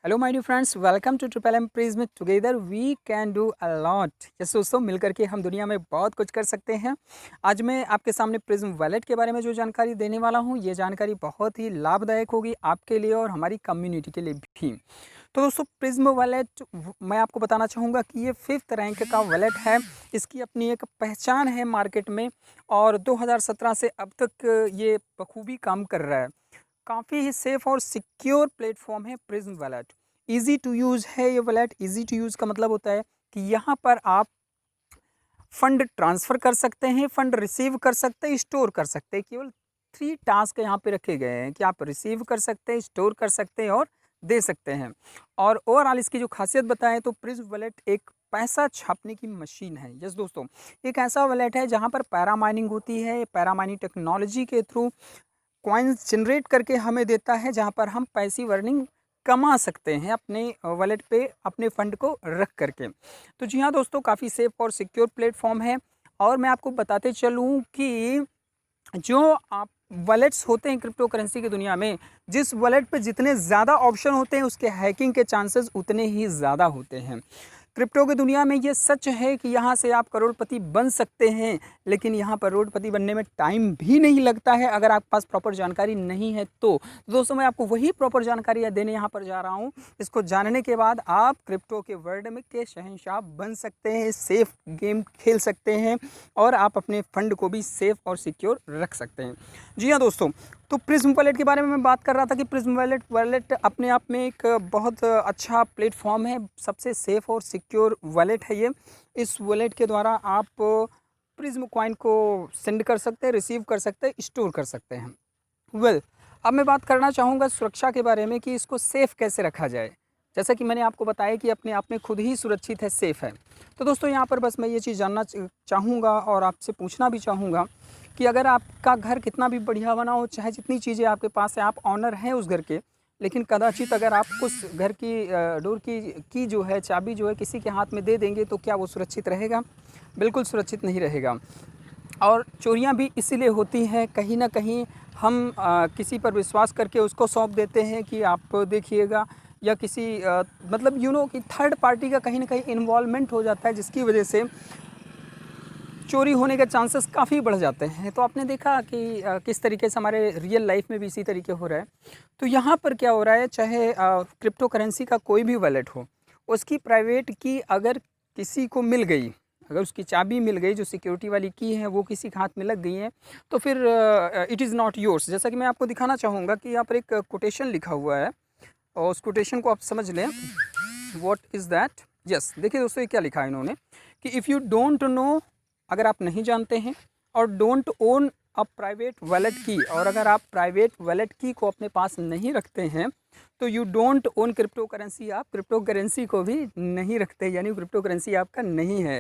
Hello my dear friends, welcome to triple M prism. Together we can do a lot. Yes दोस्तों, मिलकर के हम दुनिया में बहुत कुछ कर सकते हैं। आज मैं आपके सामने प्रिज्म वॉलेट के बारे में जो जानकारी देने वाला हूँ, ये जानकारी बहुत ही लाभदायक होगी आपके लिए और हमारी कम्युनिटी के लिए भी। तो दोस्तों, प्रिज्म वॉलेट मैं आपको बताना चाहूँगा कि ये 5th रैंक का वॉलेट है। इसकी अपनी एक पहचान है मार्केट में और 2017 से अब तक ये बखूबी काम कर रहा है। काफ़ी ही सेफ़ और सिक्योर प्लेटफॉर्म है prism wallet. Easy to use है ये वॉलेट। ईज़ी टू यूज़ का मतलब होता है कि यहाँ पर आप फंड ट्रांसफ़र कर सकते हैं, फंड रिसीव कर सकते हैं, स्टोर कर सकते हैं। केवल 3 टास्क यहाँ पे रखे गए हैं कि आप रिसीव कर सकते हैं, स्टोर कर सकते हैं और दे सकते हैं। और ओवरऑल इसकी जो खासियत बताएँ तो प्रिज्म वॉलेट एक पैसा छापने की मशीन है। यस दोस्तों, एक ऐसा वॉलेट है जहाँ पर पैरा माइनिंग होती है। पैरा माइनिंग टेक्नोलॉजी के थ्रू कॉइन्स जनरेट करके हमें देता है, जहाँ पर हम पैसिव अर्निंग कमा सकते हैं अपने वॉलेट पे अपने फ़ंड को रख करके। तो जी हाँ दोस्तों, काफ़ी सेफ़ और सिक्योर प्लेटफॉर्म है। और मैं आपको बताते चलूँ कि जो आप वॉलेट्स होते हैं क्रिप्टो करेंसी की दुनिया में, जिस वॉलेट पे जितने ज़्यादा ऑप्शन होते हैं उसके हैकिंग के चांसेस उतने ही ज़्यादा होते हैं। क्रिप्टो की दुनिया में ये सच है कि यहाँ से आप करोड़पति बन सकते हैं, लेकिन यहाँ पर करोड़पति बनने में टाइम भी नहीं लगता है अगर आपके पास प्रॉपर जानकारी नहीं है तो। दोस्तों, मैं आपको वही प्रॉपर जानकारी देने यहाँ पर जा रहा हूँ। इसको जानने के बाद आप क्रिप्टो के वर्ल्ड में के शहंशाह बन सकते हैं, सेफ गेम खेल सकते हैं और आप अपने फंड को भी सेफ और सिक्योर रख सकते हैं। जी हाँ दोस्तों, तो प्रिज्म वॉलेट के बारे में मैं बात कर रहा था कि प्रिज्म वॉलेट अपने आप में एक बहुत अच्छा प्लेटफॉर्म है। सबसे सेफ़ और सिक्योर वॉलेट है ये। इस वॉलेट के द्वारा आप प्रिज्म कॉइन को सेंड कर सकते हैं, रिसीव कर सकते हैं, स्टोर कर सकते हैं। अब मैं बात करना चाहूँगा सुरक्षा के बारे में कि इसको सेफ़ कैसे रखा जाए। जैसा कि मैंने आपको बताया कि अपने आप में खुद ही सुरक्षित है, सेफ़ है। तो दोस्तों, यहाँ पर बस मैं ये चीज़ जानना चाहूँगा और आपसे पूछना भी चाहूँगा कि अगर आपका घर कितना भी बढ़िया बना हो, चाहे जितनी चीज़ें आपके पास है, आप ऑनर हैं उस घर के, लेकिन कदाचित अगर आप उस घर की डोर की जो है, चाबी जो है किसी के हाथ में दे देंगे, तो क्या वो सुरक्षित रहेगा? बिल्कुल सुरक्षित नहीं रहेगा। और चोरियां भी इसीलिए होती हैं, कहीं न कहीं हम किसी पर विश्वास करके उसको सौंप देते हैं कि आप देखिएगा, या किसी मतलब कि थर्ड पार्टी का कहीं न कहीं इन्वॉल्वमेंट हो जाता है, जिसकी वजह से चोरी होने के चांसेस काफ़ी बढ़ जाते हैं। तो आपने देखा कि किस तरीके से हमारे रियल लाइफ में भी इसी तरीके हो रहा है। तो यहाँ पर क्या हो रहा है, चाहे क्रिप्टो करेंसी का कोई भी वॉलेट हो, उसकी प्राइवेट की अगर किसी को मिल गई, अगर उसकी चाबी मिल गई, जो सिक्योरिटी वाली की है वो किसी के हाथ में लग गई है, तो फिर इट इज़ नॉट योर्स। जैसा कि मैं आपको दिखाना चाहूँगा कि यहाँ पर एक कोटेशन लिखा हुआ है और उस कोटेशन को आप समझ लें। What is that? यस, देखिए दोस्तों, ये क्या लिखा है इन्होंने कि इफ़ यू डोंट नो, अगर आप नहीं जानते हैं, और don't own a private wallet की, और अगर आप प्राइवेट वॉलेट की को अपने पास नहीं रखते हैं, तो you don't own crypto currency, आप क्रिप्टो करेंसी को भी नहीं रखते, यानी क्रिप्टो करेंसी आपका नहीं है।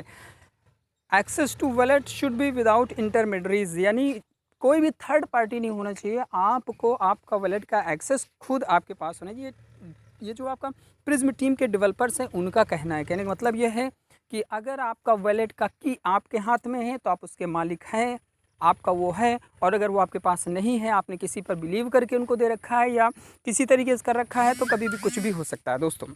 Access to wallet should be without intermediaries, यानी कोई भी थर्ड पार्टी नहीं होना चाहिए। आपको आपका वॉलेट का एक्सेस खुद आपके पास होना चाहिए। ये जो आपका प्रिज्म टीम के डेवलपर्स हैं उनका कहना है। कहने का मतलब यह है कि अगर आपका वॉलेट का की आपके हाथ में है तो आप उसके मालिक हैं, आपका वो है। और अगर वो आपके पास नहीं है, आपने किसी पर बिलीव करके उनको दे रखा है या किसी तरीके से कर रखा है, तो कभी भी कुछ भी हो सकता है दोस्तों।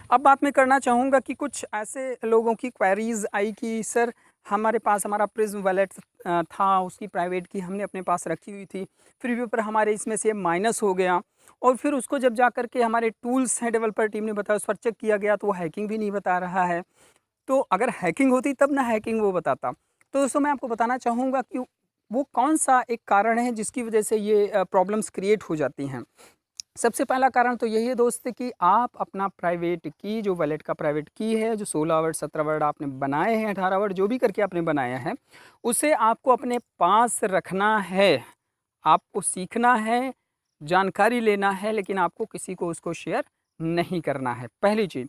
अब बात मैं करना चाहूँगा कि कुछ ऐसे लोगों की क्वेरीज़ आई कि सर, हमारे पास हमारा प्रिज्म वॉलेट था, उसकी प्राइवेट की हमने अपने पास रखी हुई थी, फिर भी पर हमारे इसमें से माइनस हो गया, और फिर उसको जब जा कर के हमारे टूल्स हैं डेवलपर टीम ने बताया, उस पर चेक किया गया तो वो हैकिंग भी नहीं बता रहा है। तो अगर हैकिंग होती तब ना हैकिंग वो बताता। तो दोस्तों, मैं आपको बताना चाहूँगा कि वो कौन-सा एक कारण है जिसकी वजह से ये प्रॉब्लम्स क्रिएट हो जाती हैं। सबसे पहला कारण तो यही है दोस्त कि आप अपना प्राइवेट की, जो वॉलेट का प्राइवेट की है, जो 16 वर्ड 17 वर्ड आपने बनाए हैं, 18 वर्ड जो भी करके आपने बनाया है, उसे आपको अपने पास रखना है। आपको सीखना है, जानकारी लेना है, लेकिन आपको किसी को उसको शेयर नहीं करना है, पहली चीज़।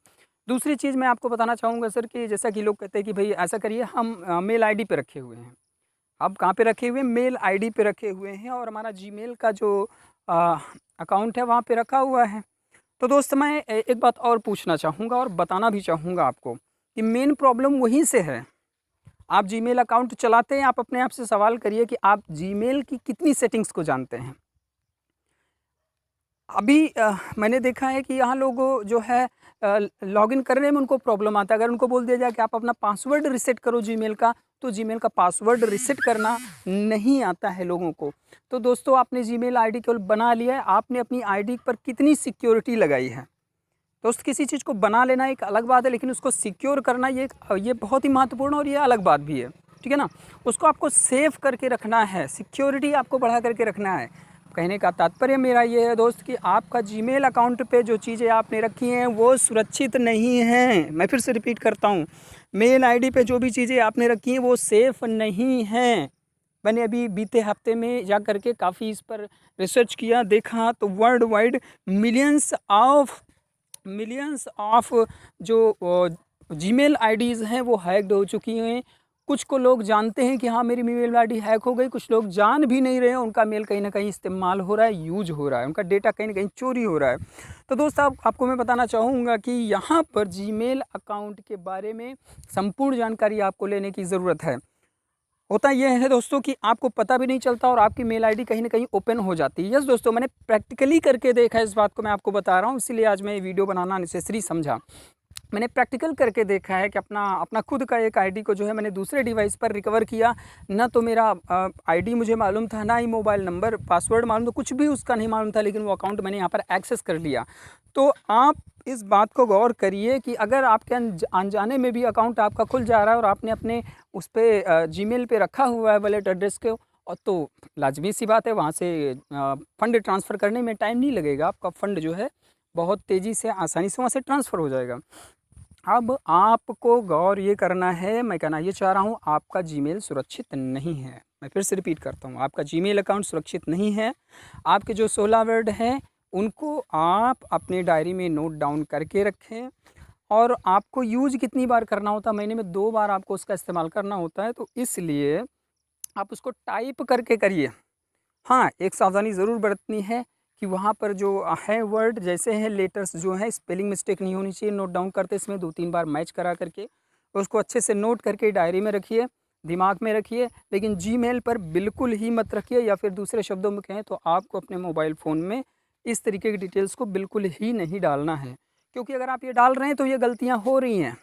दूसरी चीज़ मैं आपको बताना चाहूँगा सर कि जैसा कि लोग कहते हैं कि भई ऐसा करिए, हम मेल आईडी पे रखे हुए हैं। अब कहाँ पे रखे हुए हैं? मेल आईडी पे रखे हुए हैं, और हमारा जीमेल का जो अ, अकाउंट है वहाँ पे रखा हुआ है। तो दोस्त, मैं एक बात और पूछना चाहूँगा और बताना भी चाहूँगा आपको कि मेन प्रॉब्लम वहीं से है। आप जीमेल अकाउंट चलाते हैं, आप अपने आप से सवाल करिए कि आप जीमेल की कितनी सेटिंग्स को जानते हैं? अभी मैंने देखा है कि यहाँ लोग जो है लॉगिन करने में उनको प्रॉब्लम आता है। अगर उनको बोल दिया जाए कि आप अपना पासवर्ड रीसेट करो जीमेल का, तो जीमेल का पासवर्ड रीसेट करना नहीं आता है लोगों को। तो दोस्तों, आपने जीमेल आईडी केवल बना लिया है, आपने अपनी आईडी पर कितनी सिक्योरिटी लगाई है। दोस्त, किसी चीज़ को बना लेना एक अलग बात है, लेकिन उसको सिक्योर करना ये बहुत ही महत्वपूर्ण और ये अलग बात भी है, ठीक है ना। उसको आपको सेव करके रखना है, सिक्योरिटी आपको बढ़ा करके रखना है। कहने का तात्पर्य मेरा ये है दोस्त कि आपका जीमेल अकाउंट पे जो चीज़ें आपने रखी हैं वो सुरक्षित नहीं हैं। मैं फिर से रिपीट करता हूँ, मेल आईडी पे जो भी चीज़ें आपने रखी हैं वो सेफ़ नहीं हैं। मैंने अभी बीते हफ्ते में जा कर के काफ़ी इस पर रिसर्च किया, देखा तो वर्ल्ड वाइड मिलियंस ऑफ जो जीमेल आईडीज़ हैं वो हैक्ड हो चुकी हैं। कुछ को लोग जानते हैं कि हाँ मेरी मेल आईडी हैक हो गई, कुछ लोग जान भी नहीं रहे हैं, उनका मेल कहीं ना कहीं इस्तेमाल हो रहा है, यूज हो रहा है, उनका डेटा कहीं ना कहीं चोरी हो रहा है। तो दोस्त, आपको मैं बताना चाहूँगा कि यहाँ पर जीमेल अकाउंट के बारे में संपूर्ण जानकारी आपको लेने की ज़रूरत है। होता यह है दोस्तों कि आपको पता भी नहीं चलता और आपकी मेल आईडी कहीं ना कहीं ओपन हो जाती है। यस दोस्तों, मैंने प्रैक्टिकली करके देखा है, इस बात को मैं आपको बता रहा हूँ, इसीलिए आज मैं वीडियो बनाना नेसेसरी समझा। मैंने प्रैक्टिकल करके देखा है कि अपना अपना खुद का एक आईडी को जो है मैंने दूसरे डिवाइस पर रिकवर किया। ना तो मेरा आईडी मुझे मालूम था, ना ही मोबाइल नंबर पासवर्ड मालूम था, कुछ भी उसका नहीं मालूम था, लेकिन वो अकाउंट मैंने यहाँ पर एक्सेस कर लिया। तो आप इस बात को गौर करिए कि अगर आपके अनजाने में भी अकाउंट आपका खुल जा रहा है और आपने अपने उस पर जीमेल पे रखा हुआ है वॉलेट एड्रेस को, और तो लाजमी सी बात है वहाँ से फ़ंड ट्रांसफ़र करने में टाइम नहीं लगेगा, आपका फ़ंड जो है बहुत तेज़ी से आसानी से वहाँ से ट्रांसफ़र हो जाएगा। अब आपको गौर ये करना है, मैं कहना ये चाह रहा हूँ, आपका जीमेल सुरक्षित नहीं है। मैं फिर से रिपीट करता हूँ, आपका जीमेल अकाउंट सुरक्षित नहीं है। आपके जो 16 वर्ड हैं उनको आप अपने डायरी में नोट डाउन करके रखें, और आपको यूज़ कितनी बार करना होता है, महीने में 2 बार आपको उसका इस्तेमाल करना होता है, तो इसलिए आप उसको टाइप करके करिए। हाँ, एक सावधानी ज़रूर बरतनी है कि वहाँ पर जो है वर्ड जैसे हैं, लेटर्स जो हैं, स्पेलिंग मिस्टेक नहीं होनी चाहिए। नोट डाउन करते इसमें 2-3 बार मैच करा करके उसको अच्छे से नोट करके डायरी में रखिए, दिमाग में रखिए। लेकिन जीमेल पर बिल्कुल ही मत रखिए, या फिर दूसरे शब्दों में कहें तो आपको अपने मोबाइल फ़ोन में इस तरीके की डिटेल्स को बिल्कुल ही नहीं डालना है। क्योंकि अगर आप ये डाल रहे हैं तो ये गलतियाँ हो रही हैं,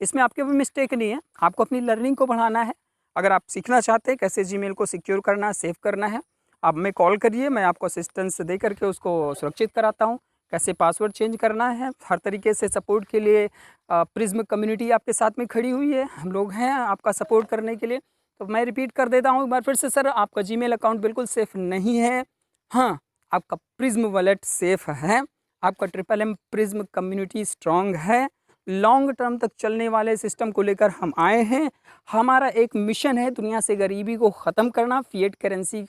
इसमें आपके भी मिस्टेक नहीं है, आपको अपनी लर्निंग को बढ़ाना है। अगर आप सीखना चाहते हैं कैसे जीमेल को सिक्योर करना है, सेव करना है, आप हमें कॉल करिए, मैं आपको असिस्टेंस दे करके उसको सुरक्षित कराता हूँ। कैसे पासवर्ड चेंज करना है, हर तरीके से सपोर्ट के लिए प्रिज्म कम्युनिटी आपके साथ में खड़ी हुई है, हम लोग हैं आपका सपोर्ट करने के लिए। तो मैं रिपीट कर देता हूँ एक बार फिर से, सर आपका जीमेल अकाउंट बिल्कुल सेफ़ नहीं है। हाँ, आपका प्रिज्म वॉलेट सेफ़ है, आपका triple M prism community strong है। लॉन्ग टर्म तक चलने वाले सिस्टम को लेकर हम आए हैं। हमारा एक मिशन है दुनिया से गरीबी को ख़त्म करना, फिएट करेंसी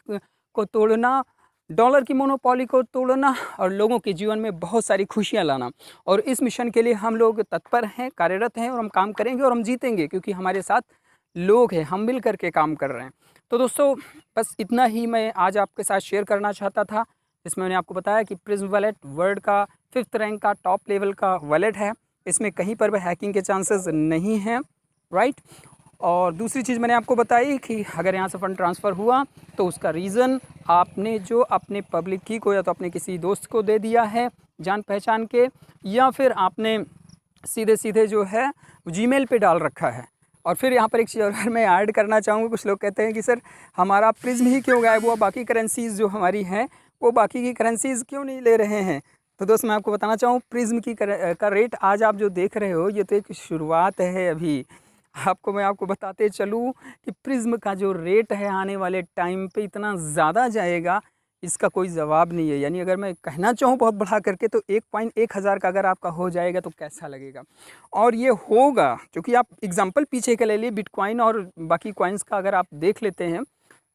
को तोड़ना, डॉलर की मोनोपोली को तोड़ना और लोगों के जीवन में बहुत सारी खुशियाँ लाना। और इस मिशन के लिए हम लोग तत्पर हैं, कार्यरत हैं, और हम काम करेंगे और हम जीतेंगे, क्योंकि हमारे साथ लोग हैं, हम मिल कर के काम कर रहे हैं। तो दोस्तों, बस इतना ही मैं आज आपके साथ शेयर करना चाहता था, जिसमें मैंने आपको बताया कि प्रिज्म वॉलेट वर्ल्ड का 5th रैंक का टॉप लेवल का वॉलेट है। इसमें कहीं पर भी हैकिंग के चांसेस नहीं हैं, राइट। और दूसरी चीज़ मैंने आपको बताई कि अगर यहाँ से फ़ंड ट्रांसफ़र हुआ तो उसका रीज़न आपने जो अपने पब्लिक की को या तो अपने किसी दोस्त को दे दिया है जान पहचान के, या फिर आपने सीधे सीधे जो है जीमेल पे डाल रखा है। और फिर यहाँ पर एक चीज़ और मैं ऐड करना चाहूँगा, कुछ लोग कहते हैं कि सर हमारा प्रिज्म ही क्यों गायब हुआ, बाकी करेंसीज़ जो हमारी हैं वो बाकी की करेंसीज़ क्यों नहीं ले रहे हैं। तो दोस्त, मैं आपको बताना चाहूँ, प्रिज्म का रेट आज आप जो देख रहे हो ये तो एक शुरुआत है अभी। आपको बताते चलूँ कि प्रिज्म का जो रेट है आने वाले टाइम पे इतना ज़्यादा जाएगा, इसका कोई जवाब नहीं है। यानी अगर मैं कहना चाहूँ बहुत बढ़ा करके, तो 1 कॉइन 1000 का अगर आपका हो जाएगा तो कैसा लगेगा। और ये होगा, क्योंकि आप एग्जांपल पीछे का ले लिए, बिटकॉइन और बाकी कॉइन्स का अगर आप देख लेते हैं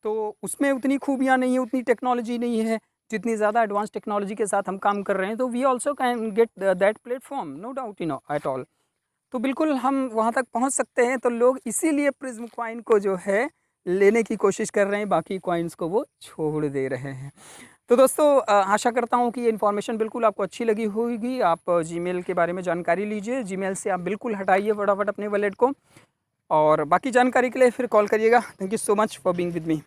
तो उसमें उतनी खूबियाँ नहीं है, उतनी टेक्नोलॉजी नहीं है जितनी ज़्यादा एडवांस टेक्नोलॉजी के साथ हम काम कर रहे हैं। तो we also can get that platform, no doubt in at all. तो बिल्कुल हम वहाँ तक पहुँच सकते हैं। तो लोग इसीलिए प्रिज्म कॉइन को जो है लेने की कोशिश कर रहे हैं, बाकी कॉइन्स को वो छोड़ दे रहे हैं। तो दोस्तों, आशा करता हूँ कि ये इन्फॉर्मेशन बिल्कुल आपको अच्छी लगी होगी। आप जीमेल के बारे में जानकारी लीजिए, जीमेल से आप बिल्कुल हटाइए फटाफट अपने वॉलेट को, और बाकी जानकारी के लिए फिर कॉल करिएगा। Thank you so much for being with me.